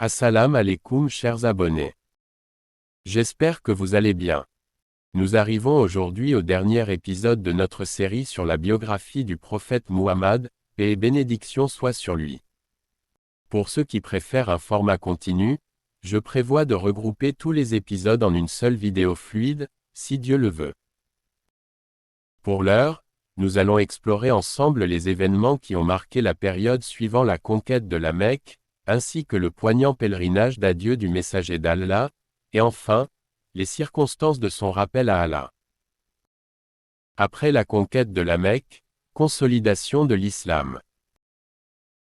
Assalam alaikum chers abonnés. J'espère que vous allez bien. Nous arrivons aujourd'hui au dernier épisode de notre série sur la biographie du prophète Muhammad, paix et bénédiction soient sur lui. Pour ceux qui préfèrent un format continu, je prévois de regrouper tous les épisodes en une seule vidéo fluide, si Dieu le veut. Pour l'heure, nous allons explorer ensemble les événements qui ont marqué la période suivant la conquête de la Mecque, ainsi que le poignant pèlerinage d'adieu du messager d'Allah, et enfin, les circonstances de son rappel à Allah. Après la conquête de la Mecque, consolidation de l'islam.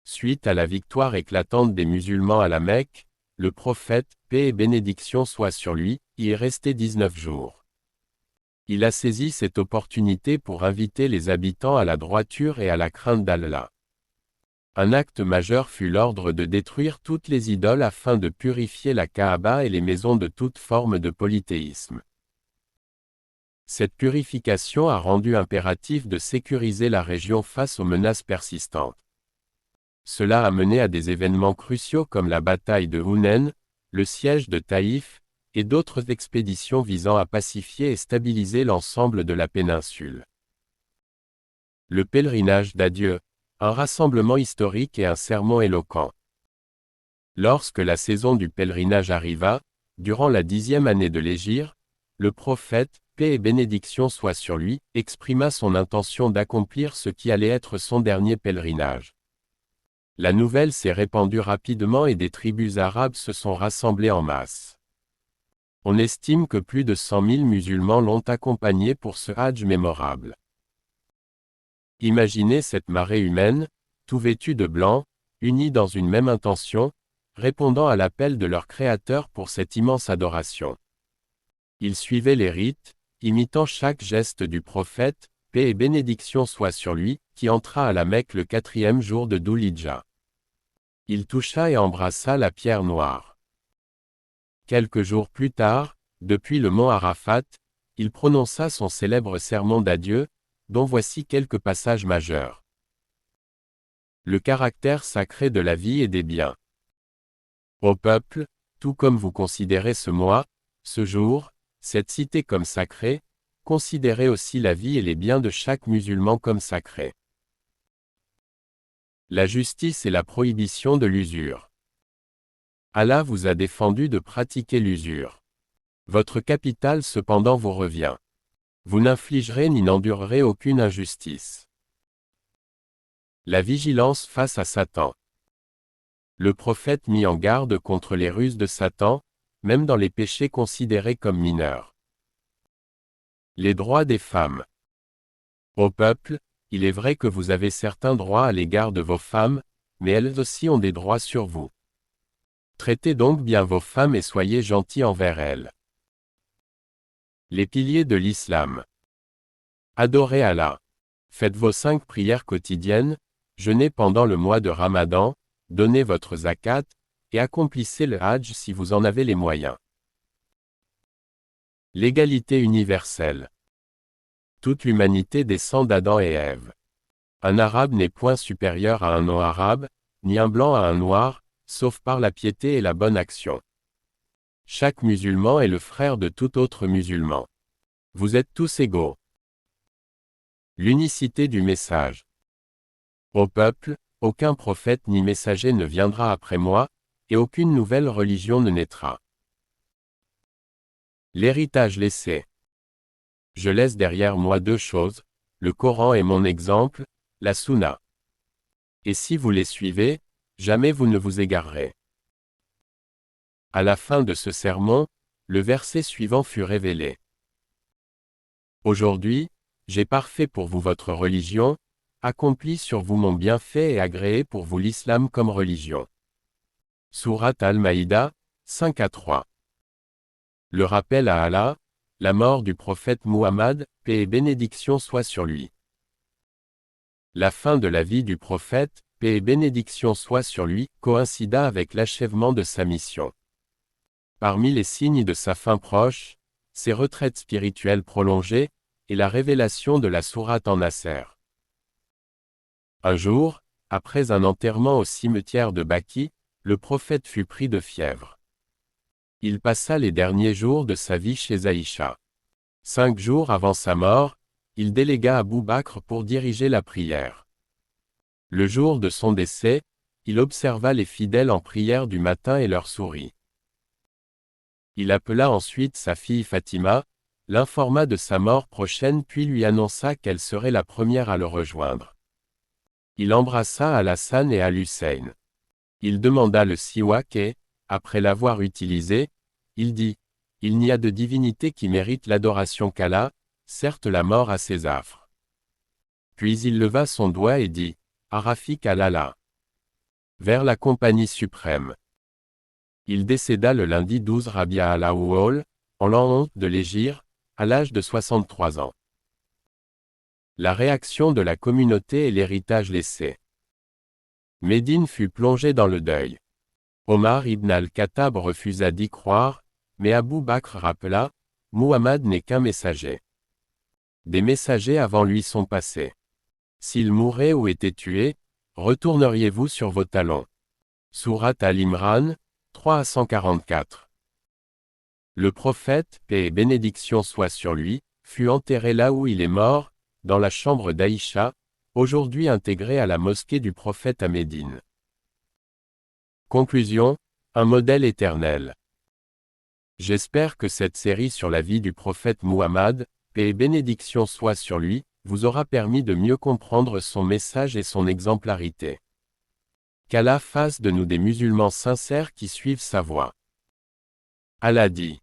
Suite à la victoire éclatante des musulmans à la Mecque, le prophète, paix et bénédiction soient sur lui, y est resté 19 jours. Il a saisi cette opportunité pour inviter les habitants à la droiture et à la crainte d'Allah. Un acte majeur fut l'ordre de détruire toutes les idoles afin de purifier la Kaaba et les maisons de toute forme de polythéisme. Cette purification a rendu impératif de sécuriser la région face aux menaces persistantes. Cela a mené à des événements cruciaux comme la bataille de Hunayn, le siège de Taïf, et d'autres expéditions visant à pacifier et stabiliser l'ensemble de la péninsule. Le pèlerinage d'adieu, un rassemblement historique et un sermon éloquent. Lorsque la saison du pèlerinage arriva, durant la 10e année de l'Hégire, le prophète, paix et bénédiction soient sur lui, exprima son intention d'accomplir ce qui allait être son dernier pèlerinage. La nouvelle s'est répandue rapidement et des tribus arabes se sont rassemblées en masse. On estime que plus de 100 000 musulmans l'ont accompagné pour ce Hadj mémorable. Imaginez cette marée humaine, tout vêtue de blanc, unis dans une même intention, répondant à l'appel de leur Créateur pour cette immense adoration. Ils suivaient les rites, imitant chaque geste du prophète, paix et bénédiction soient sur lui, qui entra à la Mecque le 4e jour de Dhul-Hidja. Il toucha et embrassa la pierre noire. Quelques jours plus tard, depuis le mont Arafat, il prononça son célèbre sermon d'adieu, dont voici quelques passages majeurs. Le caractère sacré de la vie et des biens. Ô peuple, tout comme vous considérez ce mois, ce jour, cette cité comme sacrée, considérez aussi la vie et les biens de chaque musulman comme sacrés. La justice et la prohibition de l'usure. Allah vous a défendu de pratiquer l'usure. Votre capital cependant vous revient. Vous n'infligerez ni n'endurerez aucune injustice. La vigilance face à Satan. Le prophète mit en garde contre les ruses de Satan, même dans les péchés considérés comme mineurs. Les droits des femmes. Ô peuple, il est vrai que vous avez certains droits à l'égard de vos femmes, mais elles aussi ont des droits sur vous. Traitez donc bien vos femmes et soyez gentils envers elles. Les piliers de l'islam. Adorez Allah. Faites vos 5 prières quotidiennes, jeûnez pendant le mois de Ramadan, donnez votre zakat, et accomplissez le Hajj si vous en avez les moyens. L'égalité universelle. Toute l'humanité descend d'Adam et Ève. Un arabe n'est point supérieur à un non-arabe, ni un blanc à un noir, sauf par la piété et la bonne action. Chaque musulman est le frère de tout autre musulman. Vous êtes tous égaux. L'unicité du message. Ô peuple, aucun prophète ni messager ne viendra après moi, et aucune nouvelle religion ne naîtra. L'héritage laissé. Je laisse derrière moi 2 choses, le Coran est mon exemple, la Sunna. Et si vous les suivez, jamais vous ne vous égarerez. À la fin de ce sermon, le verset suivant fut révélé. Aujourd'hui, j'ai parfait pour vous votre religion, accompli sur vous mon bienfait et agréé pour vous l'islam comme religion. Sourate Al-Maïda, 5-3. Le rappel à Allah, la mort du prophète Muhammad, paix et bénédiction soient sur lui. La fin de la vie du prophète, paix et bénédiction soient sur lui, coïncida avec l'achèvement de sa mission. Parmi les signes de sa fin proche, ses retraites spirituelles prolongées, et la révélation de la sourate An-Nasr. Un jour, après un enterrement au cimetière de Baqi, le prophète fut pris de fièvre. Il passa les derniers jours de sa vie chez Aïcha. 5 jours avant sa mort, il délégua Abou Bakr pour diriger la prière. Le jour de son décès, il observa les fidèles en prière du matin et leur sourit. Il appela ensuite sa fille Fatima, l'informa de sa mort prochaine puis lui annonça qu'elle serait la première à le rejoindre. Il embrassa Al-Hassan et Al-Hussein. Il demanda le siwak et, après l'avoir utilisé, il dit « Il n'y a de divinité qui mérite l'adoration qu'Allah, certes la mort a ses affres. » Puis il leva son doigt et dit « Arafik al-Allah » vers la compagnie suprême. Il décéda le lundi 12 Rabia al-Awwal, en l'an 11 de l'Hégire, à l'âge de 63 ans. La réaction de la communauté et l'héritage laissé. Médine fut plongé dans le deuil. Omar ibn al-Khattab refusa d'y croire, mais Abou Bakr rappela, Muhammad n'est qu'un messager. Des messagers avant lui sont passés. S'il mourait ou était tué, retourneriez-vous sur vos talons. Sourate Al-Imran, 3 à 144. Le prophète, paix et bénédiction soient sur lui, fut enterré là où il est mort, dans la chambre d'Aïcha, aujourd'hui intégrée à la mosquée du prophète à Médine. Conclusion, un modèle éternel. J'espère que cette série sur la vie du prophète Muhammad, paix et bénédiction soient sur lui, vous aura permis de mieux comprendre son message et son exemplarité. Qu'Allah fasse de nous des musulmans sincères qui suivent sa voie. Allah dit.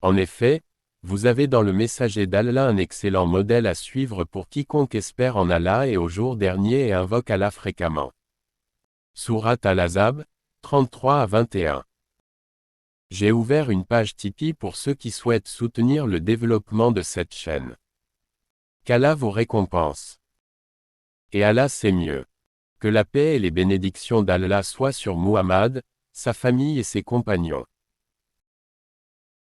En effet, vous avez dans le messager d'Allah un excellent modèle à suivre pour quiconque espère en Allah et au jour dernier et invoque Allah fréquemment. Sourate Al-Ahzab, 33 à 21. J'ai ouvert une page Tipeee pour ceux qui souhaitent soutenir le développement de cette chaîne. Qu'Allah vous récompense. Et Allah sait mieux. Que la paix et les bénédictions d'Allah soient sur Muhammad, sa famille et ses compagnons.